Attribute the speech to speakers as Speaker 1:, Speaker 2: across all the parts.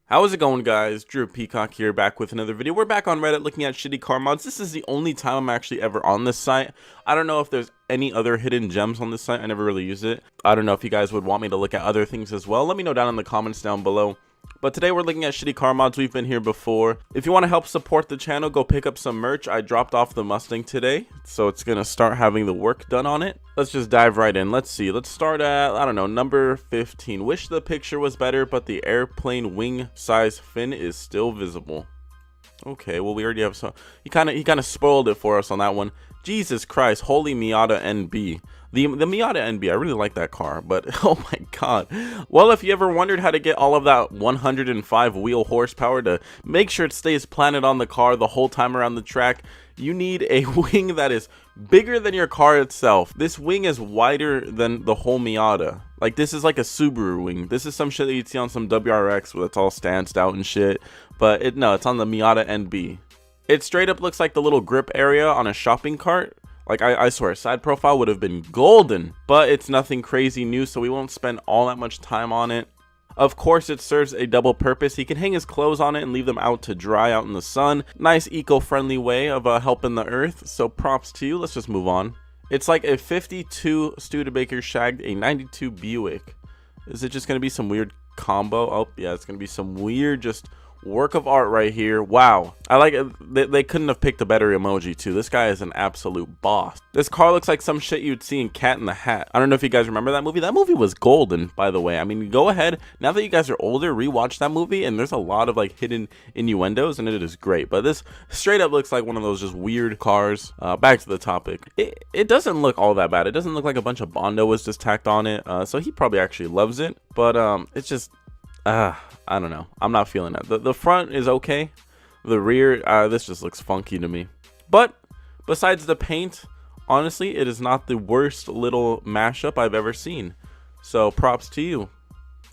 Speaker 1: How is it going, guys? Drew Peacock here, back with another video. We're back on Reddit looking at shitty car mods. This is the only time I'm actually ever on this site. I don't know if there's any other hidden gems on this site. I never really use it. I don't know if you guys would want me to look at other things as well. Let me know down in the comments down below. But today we're looking at shitty car mods. We've been here before. If you want to help support the channel, go pick up some merch. I dropped off the Mustang today, so it's going to start having the work done on it. Let's just dive right in. Let's see. Let's start at, I don't know, number 15. Wish the picture was better, but the airplane wing size fin is still visible. Okay, well, we already have some. He kind of spoiled it for us on that one. Jesus Christ, holy Miata NB. The Miata NB, I really like that car, but oh my god. Well, if you ever wondered how to get all of that 105 wheel horsepower to make sure it stays planted on the car the whole time around the track, you need a wing that is bigger than your car itself. This wing is wider than the whole Miata. Like, this is like a Subaru wing. This is some shit that you'd see on some WRX where it's all stanced out and shit. But no, it's on the Miata NB. It straight up looks like the little grip area on a shopping cart. Like, I swear, side profile would have been golden, but it's nothing crazy new, so we won't spend all that much time on it. Of course, it serves a double purpose. He can hang his clothes on it and leave them out to dry out in the sun. Nice eco-friendly way of helping the earth, so props to you. Let's just move on. It's like a 52 Studebaker shagged a 92 Buick. Is it just going to be some weird combo? Oh, yeah, it's going to be some weird just work of art right here. Wow, I like it. They couldn't have picked a better emoji too. This guy is an absolute boss. This car looks like some shit you'd see in Cat in the Hat. I don't know if you guys remember that movie. That movie was golden, by the way. I mean, go ahead, now that you guys are older, rewatch that movie, and there's a lot of like hidden innuendos, and it is great. But this straight up looks like one of those just weird cars. Back to the topic. It doesn't look all that bad. It doesn't look like a bunch of Bondo was just tacked on it, so he probably actually loves it. But it's just I don't know. I'm not feeling that. The front is okay. The rear, this just looks funky to me. But besides the paint, honestly, it is not the worst little mashup I've ever seen. So props to you.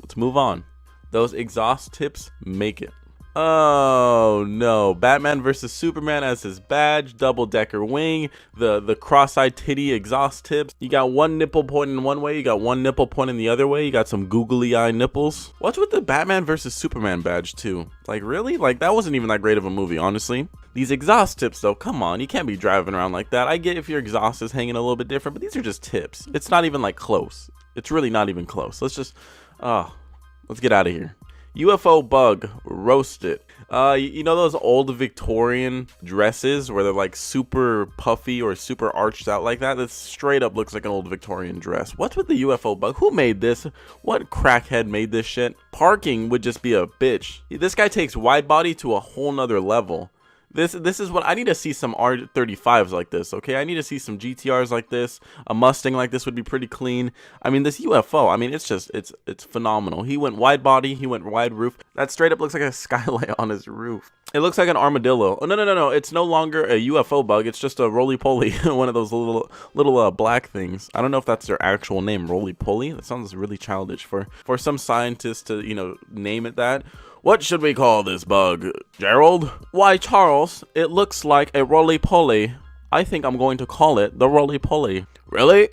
Speaker 1: Let's move on. Those exhaust tips make it. Oh no, Batman versus Superman as his badge, double-decker wing, the cross-eyed titty exhaust tips. You got one nipple pointing one way, you got one nipple pointing the other way, you got some googly eye nipples. What's with the Batman versus Superman badge too? Like, really? Like, that wasn't even that great of a movie, honestly. These exhaust tips though, come on, you can't be driving around like that. I get if your exhaust is hanging a little bit different, but these are just tips. It's not even like close. It's really not even close. Let's just, let's get out of here. UFO bug, roast it. You know those old Victorian dresses where they're like super puffy or super arched out like that? That straight up looks like an old Victorian dress. What's with the UFO bug? Who made this? What crackhead made this shit? Parking would just be a bitch. This guy takes wide body to a whole nother level. This is what I need to see. Some R35s like this, okay? I need to see some GTRs like this. A Mustang like this would be pretty clean. I mean, this UFO, I mean, it's just, it's phenomenal. He went wide body, he went wide roof. That straight up looks like a skylight on his roof. It looks like an armadillo. Oh, no. It's no longer a UFO bug. It's just a roly-poly, one of those little black things. I don't know if that's their actual name, roly-poly. That sounds really childish for some scientists to, you know, name it that. What should we call this bug, Gerald? Why, Charles, it looks like a roly-poly. I think I'm going to call it the roly-poly. Really?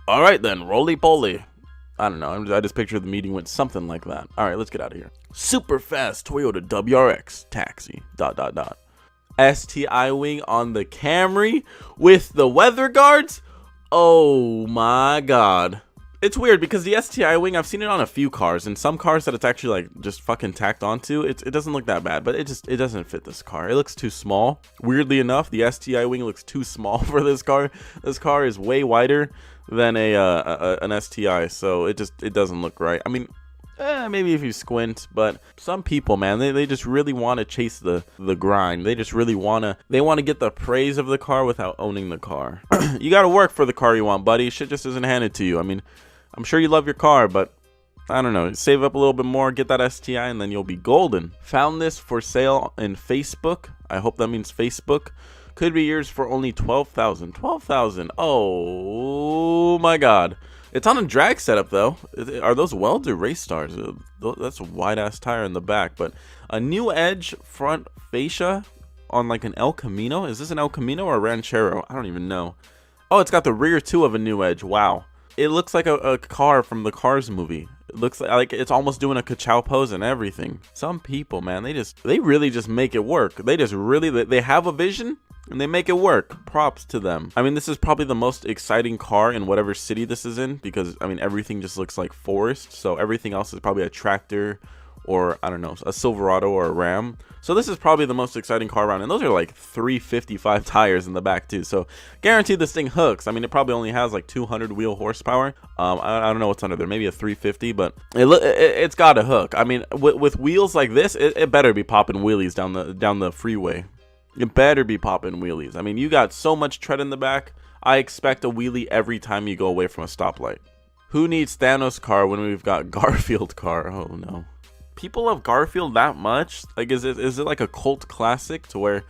Speaker 1: All right then, roly-poly. I don't know. I just pictured the meeting went something like that. All right, let's get out of here. Super fast Toyota WRX taxi. ... STI wing on the Camry with the weather guards. Oh my god. It's weird because the STI wing, I've seen it on a few cars, and some cars that it's actually like just fucking tacked onto. It doesn't look that bad, but it doesn't fit this car. It looks too small. Weirdly enough, the STI wing looks too small for this car. This car is way wider than an STI, so it doesn't look right. I mean, maybe if you squint, but some people, man, they just really want to chase the grind. They just really want to get the praise of the car without owning the car. You got to work for the car you want, buddy. Shit just isn't handed to you. I mean, I'm sure you love your car, but I don't know. Save up a little bit more, get that STI, and then you'll be golden. Found this for sale in Facebook. I hope that means Facebook. Could be yours for only 12,000. 12,000. Oh my god. It's on a drag setup though. Are those welds or race stars? That's a wide ass tire in the back, but a new edge front fascia on like an El Camino. Is this an El Camino or a Ranchero? I don't even know. Oh, it's got the rear too of a new edge. Wow. It looks like a car from the Cars movie. It looks like it's almost doing a ka-chow pose and everything. Some people, man, they really just make it work. They have a vision and they make it work. Props to them. I mean, this is probably the most exciting car in whatever city this is in, because I mean, everything just looks like forest. So everything else is probably a tractor, or I don't know, a Silverado or a Ram. So this is probably the most exciting car around, and those are like 355 tires in the back too. So guaranteed this thing hooks. I mean, it probably only has like 200 wheel horsepower. I don't know what's under there, maybe a 350, but it's got a hook. I mean, with wheels like this, it better be popping wheelies down the freeway. It better be popping wheelies. I mean, you got so much tread in the back. I expect a wheelie every time you go away from a stoplight. Who needs Thanos car when we've got Garfield car? Oh no. People love Garfield that much? Like, is it like a cult classic to where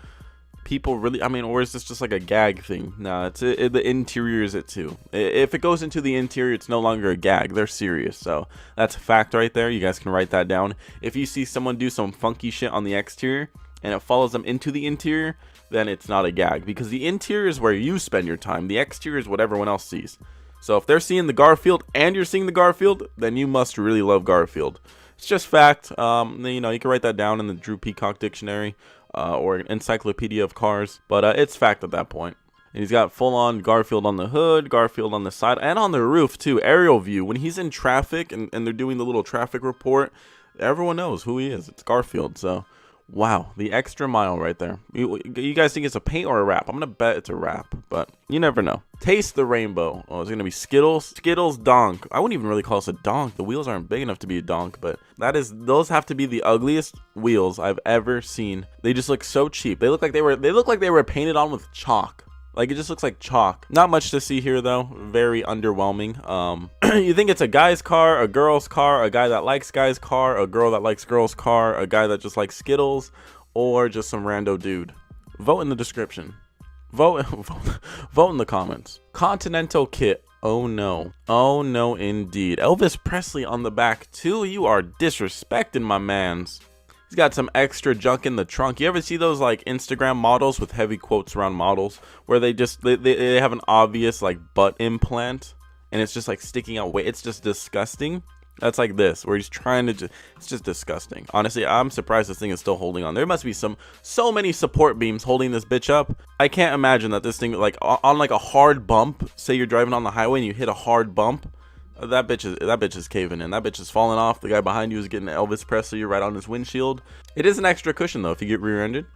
Speaker 1: people really, I mean, or is this just like a gag thing? Nah, the interior is it too. If it goes into the interior, it's no longer a gag. They're serious. So that's a fact right there. You guys can write that down. If you see someone do some funky shit on the exterior and it follows them into the interior, then it's not a gag, because the interior is where you spend your time. The exterior is what everyone else sees. So if they're seeing the Garfield and you're seeing the Garfield, then you must really love Garfield. It's just fact. You know, you can write that down in the Drew Peacock dictionary or encyclopedia of cars, but it's fact at that point. And he's got full-on Garfield on the hood, Garfield on the side, and on the roof too. Aerial view. When he's in traffic and they're doing the little traffic report, everyone knows who he is. It's Garfield. So wow, the extra mile right there. You guys think it's a paint or a wrap? I'm gonna bet it's a wrap, but you never know. Taste the rainbow. Oh, it's gonna be Skittles Donk. I wouldn't even really call this a donk. The wheels aren't big enough to be a donk, but those have to be the ugliest wheels I've ever seen. They just look so cheap. They look like they were painted on with chalk. Like, it just looks like chalk. Not much to see here though. Very underwhelming. You think it's a guy's car, a girl's car, a guy that likes guys' car, a girl that likes girls' car, a guy that just likes Skittles, or just some rando dude? Vote in the description. Vote in the comments. Continental kit. Oh no. Oh no indeed. Elvis Presley on the back too. You are disrespecting my mans. He's got some extra junk in the trunk. You ever see those like Instagram models with heavy quotes around models where they have an obvious like butt implant and it's just like sticking out? It's just disgusting. That's like this, where he's trying to it's just disgusting. Honestly, I'm surprised this thing is still holding on. There must be so many support beams holding this bitch up. I can't imagine that this thing, like on like a hard bump, say you're driving on the highway and you hit a hard bump, that bitch is caving in. That bitch is falling off. The guy behind you is getting Elvis Presley right on his windshield. It is an extra cushion though. If you get rear-ended,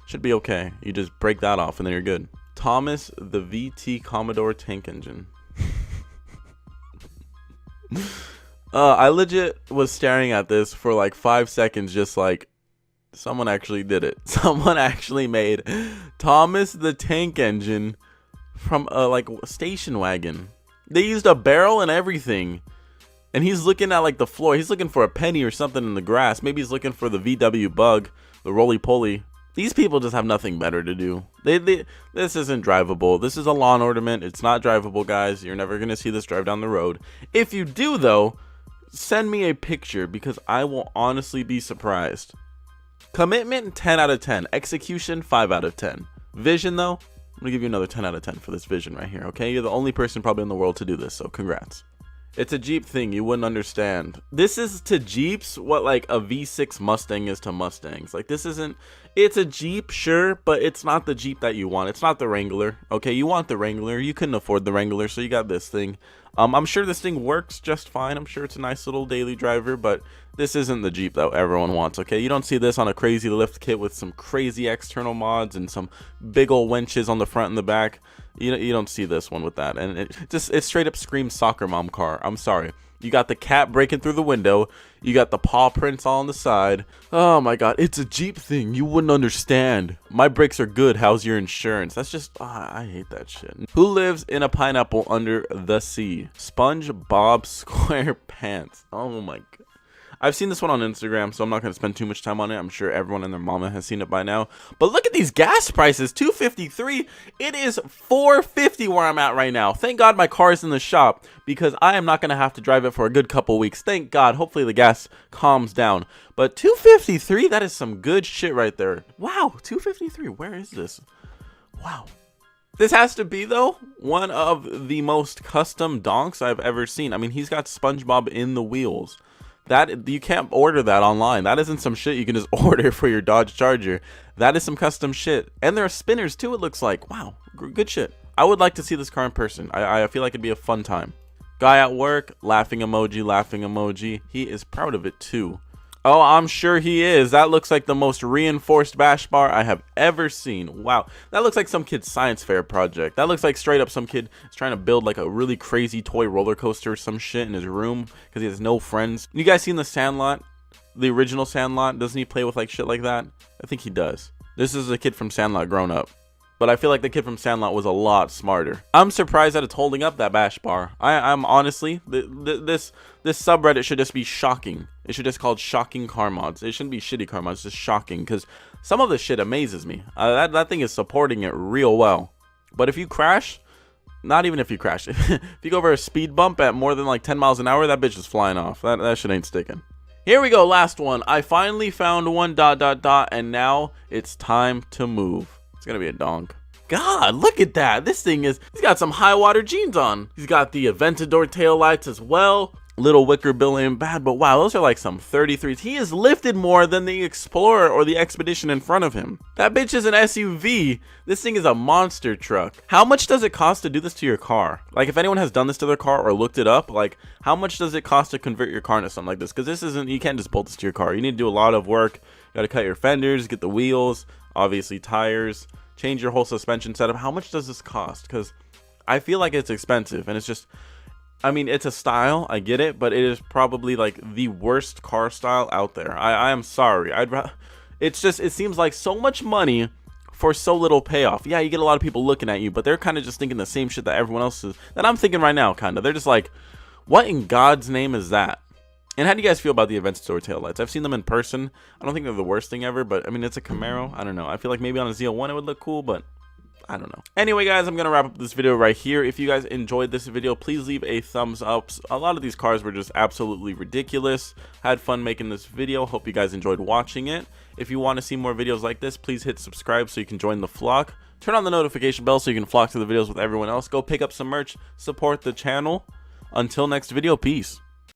Speaker 1: should be okay. You just break that off and then you're good. Thomas the VT Commodore tank engine. I legit was staring at this for like 5 seconds, just like, someone actually did it. Someone actually made Thomas the tank engine from like a station wagon. They used a barrel and everything. And he's looking at like the floor. He's looking for a penny or something in the grass. Maybe he's looking for the VW Bug, the roly-poly. These people just have nothing better to do. This isn't drivable. This is a lawn ornament. It's not drivable, guys. You're never going to see this drive down the road. If you do, though, send me a picture, because I will honestly be surprised. Commitment, 10 out of 10. Execution, 5 out of 10. Vision, though, I'm gonna give you another 10 out of 10 for this vision right here, okay? You're the only person probably in the world to do this, so congrats. It's a Jeep thing, you wouldn't understand. This is to Jeeps what like a V6 Mustang is to Mustangs. Like, this isn't, it's a Jeep, sure, but it's not the Jeep that you want. It's not the Wrangler, okay? You want the Wrangler. You couldn't afford the Wrangler, so you got this thing. I'm sure this thing works just fine. I'm sure it's a nice little daily driver, but this isn't the Jeep that everyone wants, okay? You don't see this on a crazy lift kit with some crazy external mods and some big old winches on the front and the back. You don't see this one with that, and it straight up screams soccer mom car. I'm sorry. You got the cat breaking through the window. You got the paw prints all on the side. Oh my god, it's a Jeep thing. You wouldn't understand. My brakes are good. How's your insurance? That's just, I hate that shit. Who lives in a pineapple under the sea? Spongebob SquarePants. Oh my god. I've seen this one on Instagram, so I'm not going to spend too much time on it. I'm sure everyone and their mama has seen it by now. But look at these gas prices, $2.53. It is $4.50 where I'm at right now. Thank God my car is in the shop, because I am not going to have to drive it for a good couple weeks. Thank God. Hopefully the gas calms down. But $2.53, that is some good shit right there. Wow, $2.53. Where is this? Wow. This has to be, though, one of the most custom donks I've ever seen. I mean, he's got Spongebob in the wheels. That, you can't order that online. That isn't some shit you can just order for your Dodge Charger. That is some custom shit. And there are spinners too, it looks like. Wow, good shit. I would like to see this car in person. I feel like it'd be a fun time. Guy at work, laughing emoji, laughing emoji. He is proud of it too. Oh, I'm sure he is. That looks like the most reinforced bash bar I have ever seen. Wow. That looks like some kid's science fair project. That looks like straight up some kid is trying to build like a really crazy toy roller coaster or some shit in his room because he has no friends. You guys seen the Sandlot? The original Sandlot? Doesn't he play with like shit like that? I think he does. This is a kid from Sandlot grown up. But I feel like the kid from Sandlot was a lot smarter. I'm surprised that it's holding up that bash bar. I'm honestly, this subreddit should just be shocking. It should just be called shocking car mods. It shouldn't be shitty car mods, just shocking. Because some of this shit amazes me. That thing is supporting it real well. But if you crash, not even if you crash, if you go over a speed bump at more than like 10 miles an hour, that bitch is flying off. That shit ain't sticking. Here we go, last one. I finally found one ... and now it's time to move. It's gonna be a donk. God, look at that. This thing is, he's got some high water jeans on. He's got the Aventador taillights as well. Little wicker bill ain't bad, but wow, those are like some 33s. He is lifted more than the Explorer or the Expedition in front of him. That bitch is an SUV. This thing is a monster truck. How much does it cost to do this to your car? Like, if anyone has done this to their car or looked it up, like, how much does it cost to convert your car into something like this? Because this isn't, you can't just bolt this to your car. You need to do a lot of work. You gotta cut your fenders, get the wheels, obviously tires, change your whole suspension setup. How much does this cost? Because I feel like it's expensive, and it's just, I mean, it's a style, I get it, but it is probably like the worst car style out there. I am sorry. It's just, it seems like so much money for so little payoff. Yeah, you get a lot of people looking at you, but they're kind of just thinking the same shit that everyone else is, that I'm thinking right now, kind of. They're just like, what in God's name is that? And how do you guys feel about the Aventador taillights? I've seen them in person. I don't think they're the worst thing ever, but I mean, it's a Camaro. I don't know. I feel like maybe on a ZL1 it would look cool, but I don't know. Anyway, guys, I'm going to wrap up this video right here. If you guys enjoyed this video, please leave a thumbs up. A lot of these cars were just absolutely ridiculous. Had fun making this video. Hope you guys enjoyed watching it. If you want to see more videos like this, please hit subscribe so you can join the flock. Turn on the notification bell so you can flock to the videos with everyone else. Go pick up some merch. Support the channel. Until next video, peace.